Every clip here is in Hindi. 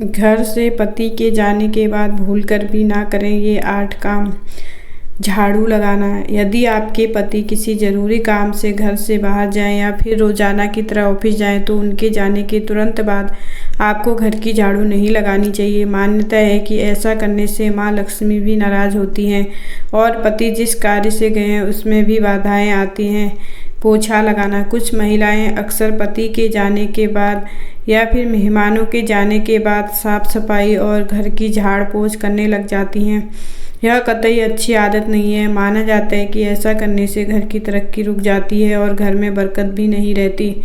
घर से पति के जाने के बाद भूलकर भी ना करें ये 8 काम। झाड़ू लगाना। यदि आपके पति किसी ज़रूरी काम से घर से बाहर जाएं या फिर रोज़ाना की तरह ऑफिस जाएं तो उनके जाने के तुरंत बाद आपको घर की झाड़ू नहीं लगानी चाहिए। मान्यता है कि ऐसा करने से माँ लक्ष्मी भी नाराज़ होती हैं और पति जिस कार्य से गए हैं उसमें भी बाधाएं आती हैं। पोछा लगाना। कुछ महिलाएं अक्सर पति के जाने के बाद या फिर मेहमानों के जाने के बाद साफ सफाई और घर की झाड़ पोछ करने लग जाती हैं। यह कतई अच्छी आदत नहीं है। माना जाता है कि ऐसा करने से घर की तरक्की रुक जाती है और घर में बरकत भी नहीं रहती।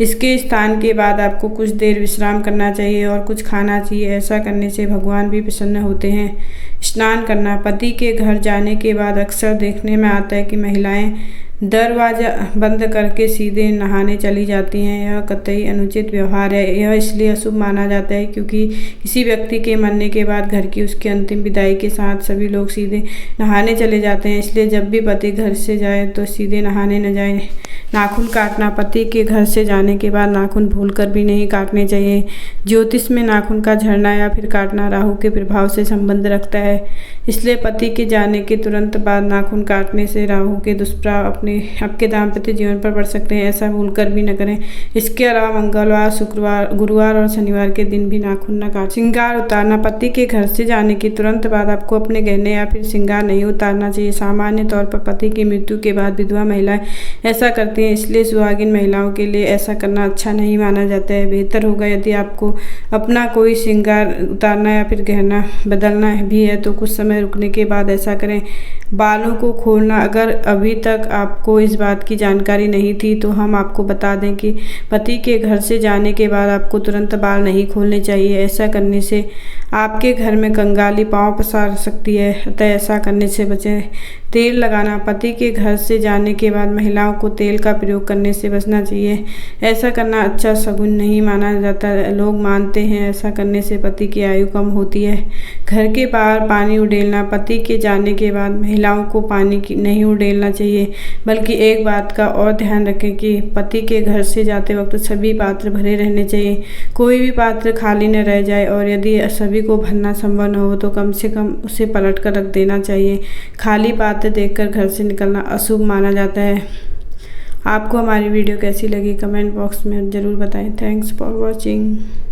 इसके स्थान के बाद आपको कुछ देर विश्राम करना चाहिए और कुछ खाना चाहिए। ऐसा करने से भगवान भी प्रसन्न होते हैं। स्नान करना। पति के घर जाने के बाद अक्सर देखने में आता है कि महिलाएं दरवाज़ा बंद करके सीधे नहाने चली जाती हैं। यह कतई अनुचित व्यवहार है। यह इसलिए अशुभ माना जाता है क्योंकि किसी व्यक्ति के मरने के बाद घर की उसकी अंतिम विदाई के साथ सभी लोग सीधे नहाने चले जाते हैं। इसलिए जब भी पति घर से जाए तो सीधे नहाने न जाए। नाखून काटना। पति के घर से जाने के बाद नाखून भूलकर भी नहीं काटने चाहिए। ज्योतिष में नाखून का झड़ना या फिर काटना राहु के प्रभाव से संबंध रखता है। इसलिए पति के जाने के तुरंत बाद नाखून काटने से राहु के दुष्प्रभाव आपके दाम्पत्य जीवन पर पड़ सकते हैं। ऐसा भूलकर भी न करें। इसके अलावा मंगलवार, शुक्रवार, गुरुवार और शनिवार के दिन भी नाखून न काटें। श्रृंगार उतारना। पति के घर से जाने के तुरंत बाद आपको अपने गहने या फिर श्रृंगार नहीं उतारना चाहिए। सामान्य तौर पर पति की मृत्यु के बाद विधवा महिलाएं ऐसा करती हैं, इसलिए सुहागिन महिलाओं के लिए ऐसा करना अच्छा नहीं माना जाता है। बेहतर होगा यदि आपको अपना कोई श्रृंगार उतारना या फिर गहना बदलना भी है तो कुछ समय रुकने के बाद ऐसा करें। बालों को खोलना। अगर अभी तक आपको इस बात की जानकारी नहीं थी तो हम आपको बता दें कि पति के घर से जाने के बाद आपको तुरंत बाल नहीं खोलने चाहिए। ऐसा करने से आपके घर में कंगाली पांव पसार सकती है, अतः ऐसा करने से बचें। तेल लगाना। पति के घर से जाने के बाद महिलाओं को तेल का प्रयोग करने से बचना चाहिए। ऐसा करना अच्छा शगुन नहीं माना जाता। लोग मानते हैं ऐसा करने से पति की आयु कम होती है। घर के बाहर पानी उड़ेलना। पति के जाने के बाद महिलाओं को पानी नहीं उड़ेलना चाहिए, बल्कि एक बात का और ध्यान रखें कि पति के घर से जाते वक्त सभी पात्र भरे रहने चाहिए। कोई भी पात्र खाली न रह जाए और यदि सभी को भरना संभव न हो तो कम से कम उसे पलट कर रख देना चाहिए। खाली पात्र देखकर घर से निकलना अशुभ माना जाता है। आपको हमारी वीडियो कैसी लगी कमेंट बॉक्स में ज़रूर बताएं। Thanks for watching.